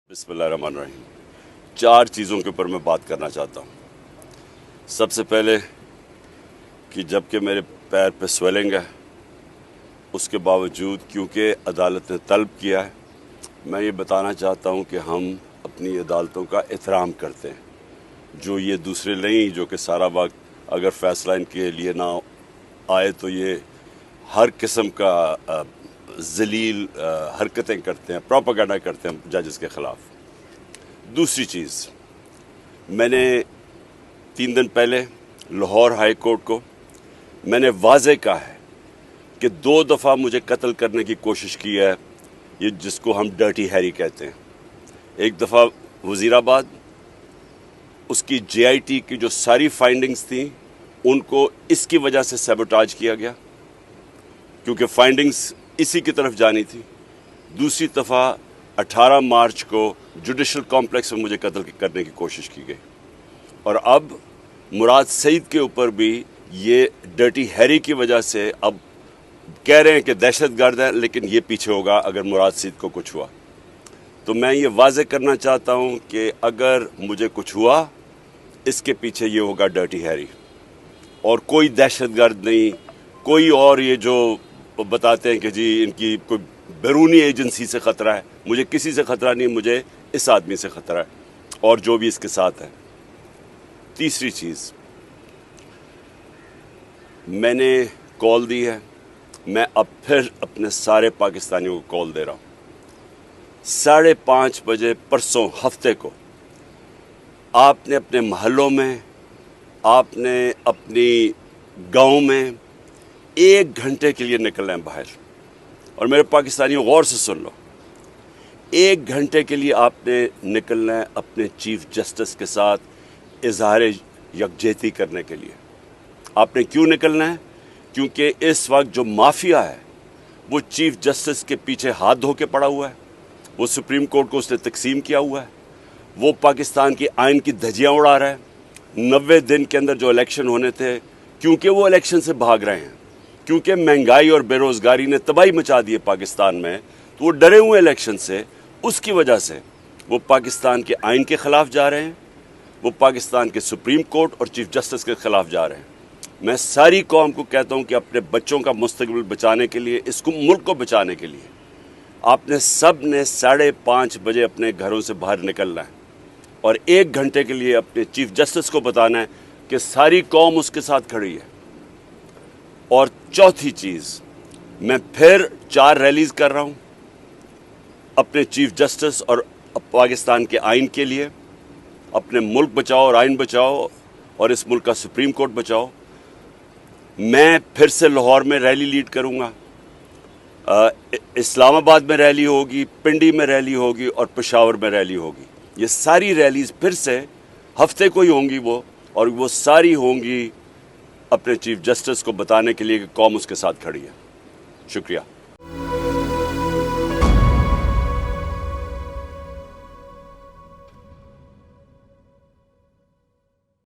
बिस्मिल्लाहिर्रहमानिर्रहीम। 4 चीज़ों के ऊपर मैं बात करना चाहता हूँ। सबसे पहले कि जबकि मेरे पैर पे स्वेलिंग है, उसके बावजूद क्योंकि अदालत ने तलब किया है, मैं ये बताना चाहता हूँ कि हम अपनी अदालतों का एहतराम करते हैं। जो ये दूसरे नहीं जो कि सारा वक्त अगर फ़ैसला इनके लिए ना आए तो ये हर किस्म का ज़लील हरकतें करते हैं, प्रोपेगेंडा करते हैं जजेस के ख़िलाफ़। दूसरी चीज़, मैंने 3 दिन पहले लाहौर हाई कोर्ट को मैंने वाज़े कहा है कि 2 दफ़ा मुझे कत्ल करने की कोशिश की है, ये जिसको हम डर्टी हैरी कहते हैं। एक दफ़ा वज़ीराबाद, उसकी JIT की जो सारी फाइंडिंग्स थी उनको इसकी वजह से सैबोटाज किया गया क्योंकि फाइंडिंग्स इसी की तरफ जानी थी। दूसरी दफ़ा 18 मार्च को जुडिशल कॉम्प्लेक्स में मुझे कत्ल करने की कोशिश की गई और अब मुराद सईद के ऊपर भी ये डर्टी हैरी की वजह से अब कह रहे हैं कि दहशतगर्द है, लेकिन ये पीछे होगा अगर मुराद सईद को कुछ हुआ। तो मैं ये वाज़े करना चाहता हूँ कि अगर मुझे कुछ हुआ, इसके पीछे ये होगा डर्टी हैरी और कोई दहशतगर्द नहीं, कोई और ये जो बताते हैं कि जी इनकी कोई बैरूनी एजेंसी से ख़तरा है। मुझे किसी से ख़तरा नहीं, मुझे इस आदमी से ख़तरा है और जो भी इसके साथ है। तीसरी चीज़, मैंने कॉल दी है, मैं अब फिर अपने सारे पाकिस्तानियों को कॉल दे रहा हूँ। 5:30 बजे परसों हफ्ते को आपने अपने महलों में, आपने अपनी गाँव में 1 घंटे के लिए निकलना है बाहर। और मेरे पाकिस्तानियों गौर से सुन लो, 1 घंटे के लिए आपने निकलना है अपने चीफ जस्टिस के साथ इजहार यकजहती करने के लिए। आपने क्यों निकलना है? क्योंकि इस वक्त जो माफिया है वो चीफ जस्टिस के पीछे हाथ धो के पड़ा हुआ है। वो सुप्रीम कोर्ट को उसने तकसीम किया हुआ है, वो पाकिस्तान की आइन की धज्जियाँ उड़ा रहा है। 90 दिन के अंदर जो इलेक्शन होने थे, क्योंकि वो इलेक्शन से भाग रहे हैं, क्योंकि महंगाई और बेरोज़गारी ने तबाही मचा दी है पाकिस्तान में, तो वो डरे हुए इलेक्शन से, उसकी वजह से वो पाकिस्तान के आइन के ख़िलाफ़ जा रहे हैं, वो पाकिस्तान के सुप्रीम कोर्ट और चीफ जस्टिस के ख़िलाफ़ जा रहे हैं। मैं सारी कौम को कहता हूँ कि अपने बच्चों का मुस्तकबिल बचाने के लिए, इसको मुल्क को बचाने के लिए आपने सब ने 5:30 बजे अपने घरों से बाहर निकलना है और 1 घंटे के लिए अपने चीफ जस्टिस को बताना है कि सारी कौम उसके साथ खड़ी है। और चौथी चीज़, मैं फिर 4 रैलीज़ कर रहा हूँ अपने चीफ जस्टिस और पाकिस्तान के आइन के लिए। अपने मुल्क बचाओ और आइन बचाओ और इस मुल्क का सुप्रीम कोर्ट बचाओ। मैं फिर से लाहौर में रैली लीड करूँगा, इस्लामाबाद में रैली होगी, पिंडी में रैली होगी और पेशावर में रैली होगी। ये सारी रैलीज़ फिर से हफ्ते को ही होंगी वो, और वो सारी होंगी अपने चीफ जस्टिस को बताने के लिए कि कौम उसके साथ खड़ी है। शुक्रिया।